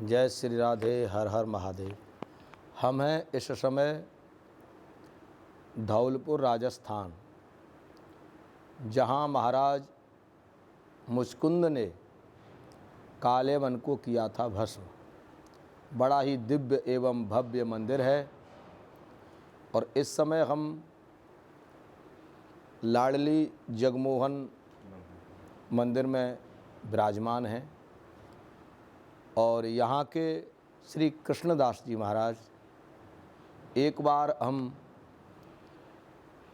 जय श्री राधे। हर हर महादेव। हम हैं इस समय धौलपुर राजस्थान, जहां महाराज मुचकुंद ने काले वन को किया था भस्म। बड़ा ही दिव्य एवं भव्य मंदिर है और इस समय हम लाडली जगमोहन मंदिर में विराजमान हैं और यहाँ के श्री कृष्णदास जी महाराज, एक बार हम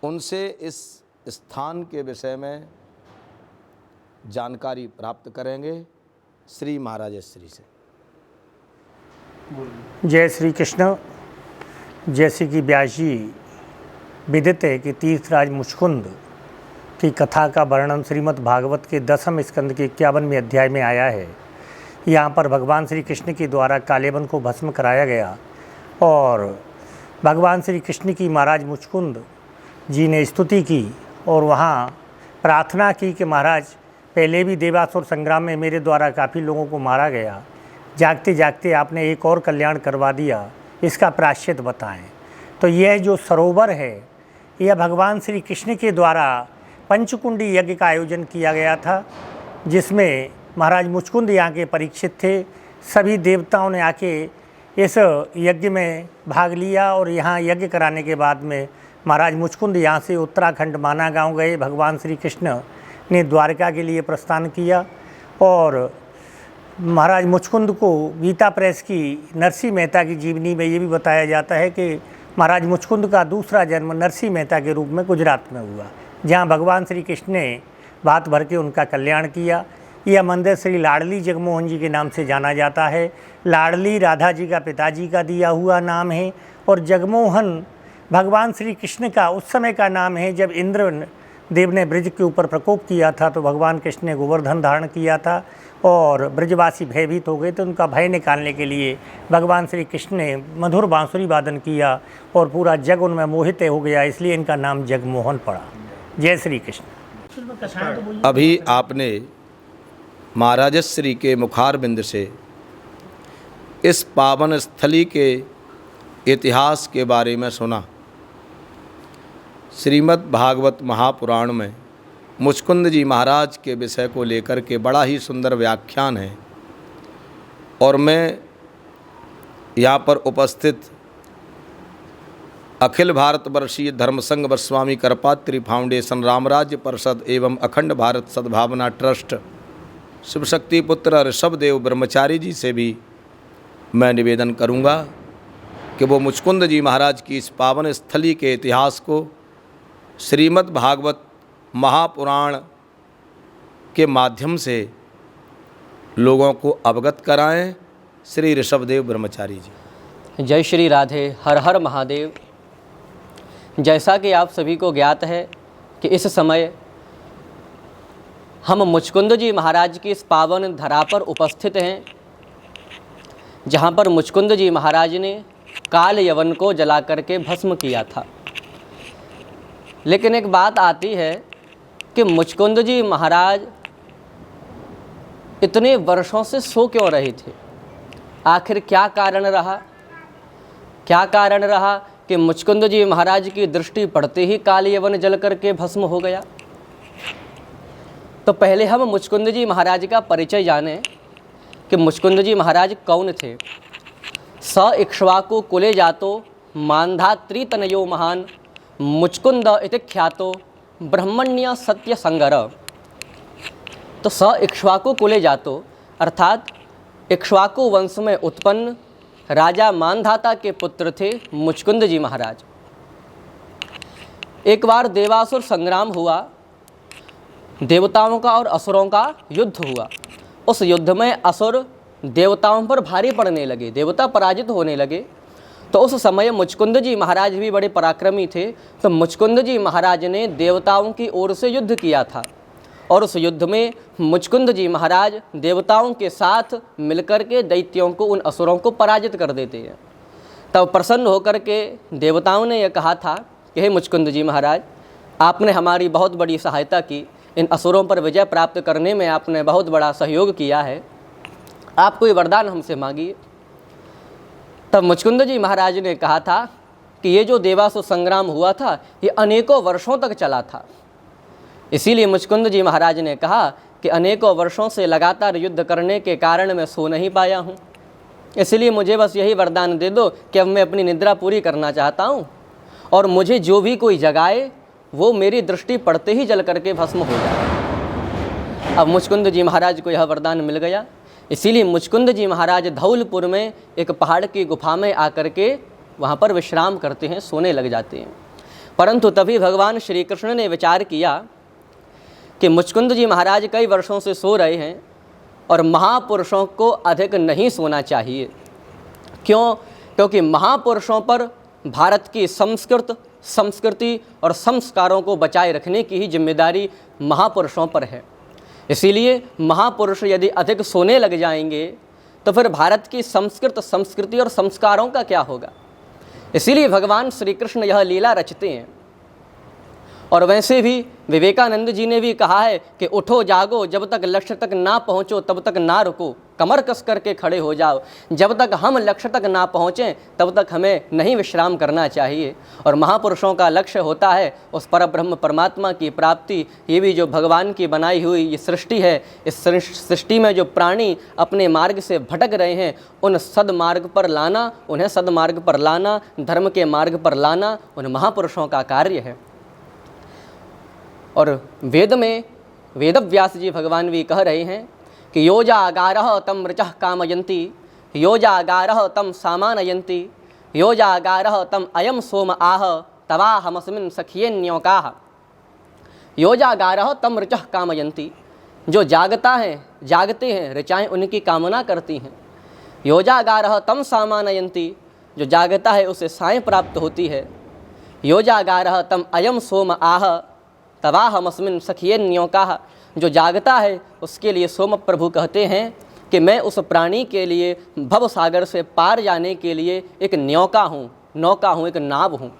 उनसे इस स्थान के विषय में जानकारी प्राप्त करेंगे। श्री महाराज श्री से। जय श्री कृष्ण। जैसे कि व्यास जी विदित है कि तीर्थराज मुचकुंद की कथा का वर्णन श्रीमद् भागवत के 10वें स्कंद के 51वें अध्याय में आया है। यहाँ पर भगवान श्री कृष्ण के द्वारा कालेवन को भस्म कराया गया और भगवान श्री कृष्ण की महाराज मुचकुंद जी ने स्तुति की और वहाँ प्रार्थना की कि महाराज, पहले भी देवासुर संग्राम में मेरे द्वारा काफ़ी लोगों को मारा गया, जागते जागते आपने एक और कल्याण करवा दिया, इसका प्रायश्चित बताएं। तो यह जो सरोवर है, यह भगवान श्री कृष्ण के द्वारा पंचकुंडी यज्ञ का आयोजन किया गया था, जिसमें महाराज मुचकुंद यहाँ के परीक्षित थे। सभी देवताओं ने आके इस यज्ञ में भाग लिया और यहाँ यज्ञ कराने के बाद में महाराज मुचकुंद यहाँ से उत्तराखंड माना गांव गए। भगवान श्री कृष्ण ने द्वारका के लिए प्रस्थान किया और महाराज मुचकुंद को गीता प्रेस की नरसिंह मेहता की जीवनी में ये भी बताया जाता है कि महाराज मुचकुंद का दूसरा जन्म नरसिंह मेहता के रूप में गुजरात में हुआ, जहाँ भगवान श्री कृष्ण ने भात भर के उनका कल्याण किया। यह मंदिर श्री लाडली जगमोहन जी के नाम से जाना जाता है। लाडली राधा जी का पिताजी का दिया हुआ नाम है और जगमोहन भगवान श्री कृष्ण का उस समय का नाम है जब इंद्र देव ने ब्रज के ऊपर प्रकोप किया था, तो भगवान कृष्ण ने गोवर्धन धारण किया था और ब्रजवासी भयभीत हो गए, तो उनका भय निकालने के लिए भगवान श्री कृष्ण ने मधुर बांसुरी वादन किया और पूरा जग उनमें मोहित हो गया, इसलिए इनका नाम जगमोहन पड़ा। जय श्री कृष्ण। अभी आपने महाराजश्री के मुखारबिंद से इस पावन स्थली के इतिहास के बारे में सुना। श्रीमद् भागवत महापुराण में मुचकुंद जी महाराज के विषय को लेकर के बड़ा ही सुंदर व्याख्यान है और मैं यहाँ पर उपस्थित अखिल भारतवर्षीय धर्मसंघ गोस्वामी करपात्री फाउंडेशन, रामराज्य परिषद एवं अखंड भारत सद्भावना ट्रस्ट शिवशक्ति पुत्र ऋषभदेव ब्रह्मचारी जी से भी मैं निवेदन करूँगा कि वो मुचकुंद जी महाराज की इस पावन स्थली के इतिहास को श्रीमद् भागवत महापुराण के माध्यम से लोगों को अवगत कराएं। श्री ऋषभदेव ब्रह्मचारी जी। जय श्री राधे। हर हर महादेव। जैसा कि आप सभी को ज्ञात है कि इस समय हम मुचकुंद जी महाराज की इस पावन धरा पर उपस्थित हैं, जहाँ पर मुचकुंद जी महाराज ने काल यवन को जला करके भस्म किया था। लेकिन एक बात आती है कि मुचकुंद जी महाराज इतने वर्षों से सो क्यों रहे थे? आखिर क्या कारण रहा? क्या कारण रहा कि मुचकुंद जी महाराज की दृष्टि पड़ते ही काल यवन जल करके भस्म हो गया? तो पहले हम मुचकुंद जी महाराज का परिचय जानें कि मुचकुंद जी महाराज कौन थे। स इक्ष्वाकु कुले जातो मांधात्री तनयो महान मुचकुंद इति ख्यातो ब्रह्मण्य सत्य संगर। तो स इक्ष्वाकु कुले जातो अर्थात इक्ष्वाकु वंश में उत्पन्न राजा मानधाता के पुत्र थे मुचकुंद जी महाराज। एक बार देवासुर संग्राम हुआ, देवताओं का और असुरों का युद्ध हुआ। उस युद्ध में असुर देवताओं पर भारी पड़ने लगे, देवता पराजित होने लगे। तो उस समय मुचकुंद जी महाराज भी बड़े पराक्रमी थे, तो मुचकुंद जी महाराज ने देवताओं की ओर से युद्ध किया था और उस युद्ध में मुचकुंद जी महाराज देवताओं के साथ मिलकर के दैत्यों को, उन असुरों को पराजित कर देते हैं। तब प्रसन्न होकर के देवताओं ने यह कहा था कि हे मुचकुंद जी महाराज, आपने हमारी बहुत बड़ी सहायता की, इन असुरों पर विजय प्राप्त करने में आपने बहुत बड़ा सहयोग किया है। आप कोई वरदान हमसे मांगिए। तब मुचकुंद जी महाराज ने कहा था कि ये जो देवासुर संग्राम हुआ था ये अनेकों वर्षों तक चला था। इसीलिए मुचकुंद जी महाराज ने कहा कि अनेकों वर्षों से लगातार युद्ध करने के कारण मैं सो नहीं पाया हूँ, इसलिए मुझे बस यही वरदान दे दो कि अब मैं अपनी निद्रा पूरी करना चाहता हूँ और मुझे जो भी कोई जगाए वो मेरी दृष्टि पड़ते ही जल करके भस्म हो जाए। अब मुचकुंद जी महाराज को यह वरदान मिल गया। इसीलिए मुचकुंद जी महाराज धौलपुर में एक पहाड़ की गुफा में आकर के वहाँ पर विश्राम करते हैं, सोने लग जाते हैं। परंतु तभी भगवान श्री कृष्ण ने विचार किया कि मुचकुंद जी महाराज कई वर्षों से सो रहे हैं और महापुरुषों को अधिक नहीं सोना चाहिए। क्यों? क्योंकि महापुरुषों पर भारत की संस्कृति और संस्कारों को बचाए रखने की ही जिम्मेदारी महापुरुषों पर है। इसीलिए महापुरुष यदि अधिक सोने लग जाएंगे तो फिर भारत की संस्कृति और संस्कारों का क्या होगा। इसीलिए भगवान श्री कृष्ण यह लीला रचते हैं। और वैसे भी विवेकानंद जी ने भी कहा है कि उठो जागो, जब तक लक्ष्य तक ना पहुँचो तब तक ना रुको, कमर कस करके खड़े हो जाओ। जब तक हम लक्ष्य तक ना पहुँचें तब तक हमें नहीं विश्राम करना चाहिए। और महापुरुषों का लक्ष्य होता है उस परब्रह्म परमात्मा की प्राप्ति। ये भी जो भगवान की बनाई हुई ये सृष्टि है, इस सृष्टि में जो प्राणी अपने मार्ग से भटक रहे हैं उन सदमार्ग पर लाना, उन्हें सदमार्ग पर लाना, धर्म के मार्ग पर लाना उन महापुरुषों का कार्य है। और वेद में वेदव्यास जी भगवान भी कह रहे हैं कि योजागारः तम ऋचः कामयन्ति, योजागारः तम सामानयन्ति, योजागारः तम अयम सोम आह तवाहमस्मिन् सखियेन्योकाः। योजागारः तम ऋचः कामयन्ति, जो जागते हैं ऋचाएँ उनकी कामना करती हैं। योजागारः तम सामानयन्ति, जो जागता है उसे साएँ प्राप्त होती है। योजागारः तम अयम सोम आह तवाहमस्मिन् सखियेन्योकाः, जो जागता है उसके लिए सोम प्रभु कहते हैं कि मैं उस प्राणी के लिए भव सागर से पार जाने के लिए एक नौका हूँ, एक नाव हूँ।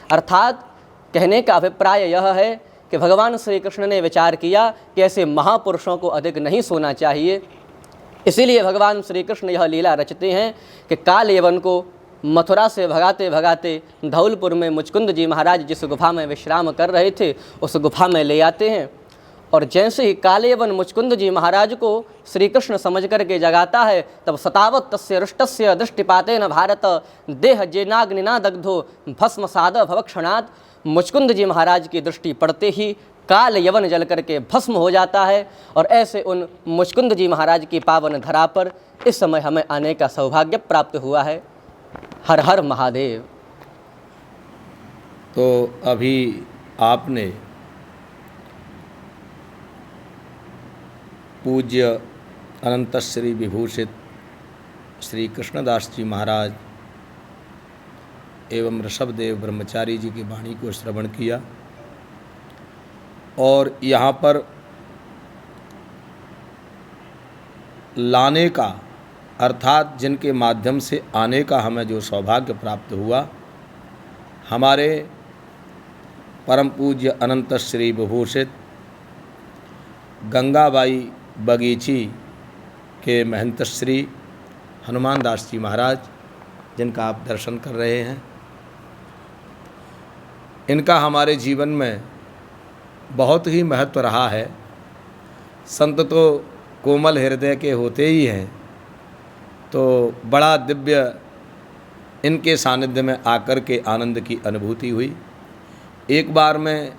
अर्थात कहने का अभिप्राय यह है कि भगवान श्री कृष्ण ने विचार किया कि ऐसे महापुरुषों को अधिक नहीं सोना चाहिए। इसीलिए भगवान श्री कृष्ण यह लीला रचते हैं कि काल यवन को मथुरा से भगाते भगाते धौलपुर में मुचकुंद जी महाराज जिस गुफा में विश्राम कर रहे थे उस गुफा में ले आते हैं। और जैसे ही कालेवन मुचकुंद जी महाराज को श्री कृष्ण समझ करके जगाता है तब सतावत तस्य रुष्टस्य दृष्टिपातेन भारत देह जेनाग्निना दग्धो भस्मसाद भवक्षणात्। मुचकुंद जी महाराज की दृष्टि पड़ते ही काल यवन जल करके भस्म हो जाता है। और ऐसे उन मुचकुंद जी महाराज की पावन धरा पर इस समय हमें आने का सौभाग्य प्राप्त हुआ है। हर हर महादेव। तो अभी आपने पूज्य अनंत श्री विभूषित श्री कृष्णदास जी महाराज एवं ऋषभदेव ब्रह्मचारी जी की वाणी को श्रवण किया। और यहाँ पर लाने का अर्थात जिनके माध्यम से आने का हमें जो सौभाग्य प्राप्त हुआ, हमारे परम पूज्य अनंत श्री विभूषित गंगाबाई बगीची के महंत श्री हनुमान दास जी महाराज, जिनका आप दर्शन कर रहे हैं, इनका हमारे जीवन में बहुत ही महत्व रहा है। संत तो कोमल हृदय के होते ही हैं, तो बड़ा दिव्य इनके सानिध्य में आकर के आनंद की अनुभूति हुई। एक बार मैं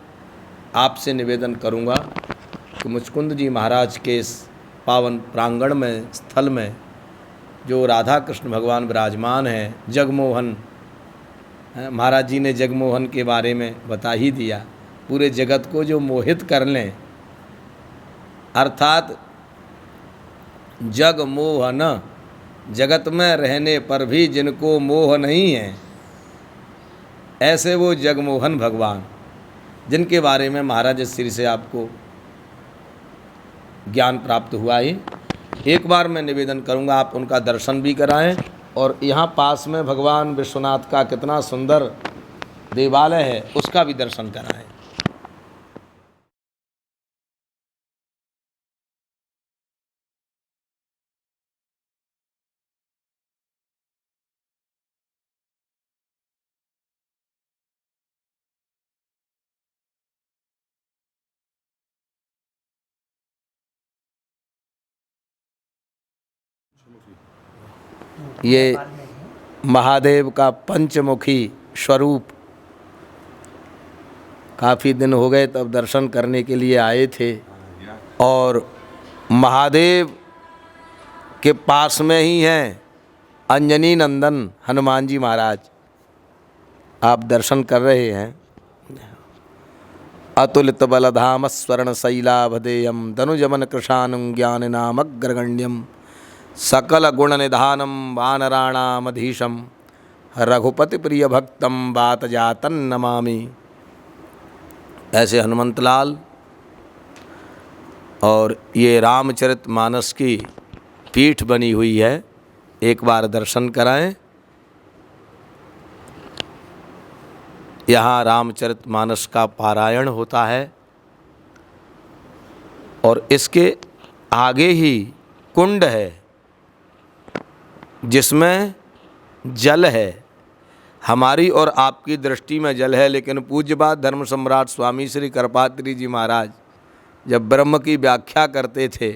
आपसे निवेदन करूंगा कि मुचकुंद जी महाराज के इस पावन प्रांगण में, स्थल में जो राधा कृष्ण भगवान विराजमान हैं, जगमोहन, महाराज जी ने जगमोहन के बारे में बता ही दिया, पूरे जगत को जो मोहित कर लें, अर्थात जगमोहन, जगत में रहने पर भी जिनको मोह नहीं है, ऐसे वो जगमोहन भगवान, जिनके बारे में महाराज श्री से आपको ज्ञान प्राप्त हुआ ही। एक बार मैं निवेदन करूंगा आप उनका दर्शन भी कराएं, और यहाँ पास में भगवान विश्वनाथ का कितना सुंदर देवालय है उसका भी दर्शन कराएं। ये महादेव का पंचमुखी स्वरूप काफ़ी दिन हो गए तब दर्शन करने के लिए आए थे, और महादेव के पास में ही हैं अंजनी नंदन हनुमान जी महाराज। आप दर्शन कर रहे हैं। अतुलित बलधाम स्वर्ण शैलाभदेयम धनुजमन कृशानं ज्ञान नामग्रगण्यम सकल गुण निधानम वानराणामधीशम रघुपति प्रिय भक्तम बात जातन नमामि। ऐसे हनुमंतलाल, और ये रामचरितमानस की पीठ बनी हुई है, एक बार दर्शन कराएं। यहाँ रामचरितमानस का पारायण होता है, और इसके आगे ही कुंड है जिसमें जल है। हमारी और आपकी दृष्टि में जल है, लेकिन पूज्यपाद धर्म सम्राट स्वामी श्री करपात्री जी महाराज जब ब्रह्म की व्याख्या करते थे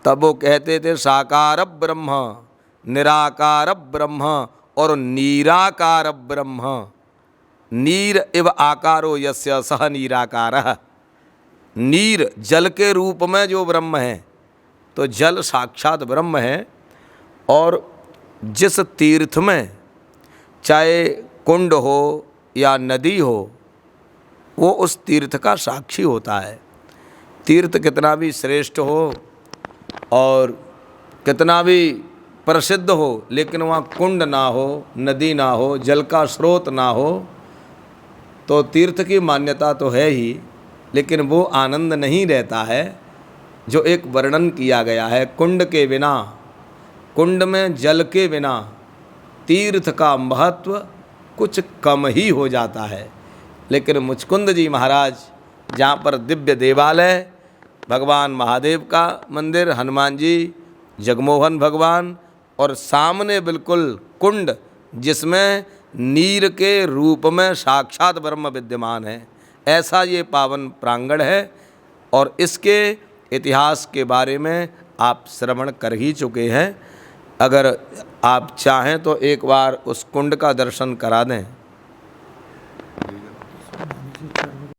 तब वो कहते थे साकार ब्रह्म, निराकार ब्रह्म और निराकार ब्रह्म। नीर इव आकारो यस्य सह निराकारः। नीर जल के रूप में जो ब्रह्म है, तो जल साक्षात ब्रह्म है। और जिस तीर्थ में चाहे कुंड हो या नदी हो, वो उस तीर्थ का साक्षी होता है। तीर्थ कितना भी श्रेष्ठ हो और कितना भी प्रसिद्ध हो, लेकिन वहाँ कुंड ना हो, नदी ना हो, जल का स्रोत ना हो, तो तीर्थ की मान्यता तो है ही, लेकिन वो आनंद नहीं रहता है जो एक वर्णन किया गया है। कुंड के बिना, कुंड में जल के बिना तीर्थ का महत्व कुछ कम ही हो जाता है। लेकिन मुचकुंद जी महाराज, जहाँ पर दिव्य देवालय, भगवान महादेव का मंदिर, हनुमान जी, जगमोहन भगवान, और सामने बिल्कुल कुंड जिसमें नीर के रूप में साक्षात ब्रह्म विद्यमान है, ऐसा ये पावन प्रांगण है। और इसके इतिहास के बारे में आप श्रवण कर ही चुके हैं। अगर आप चाहें तो एक बार उस कुंड का दर्शन करा दें।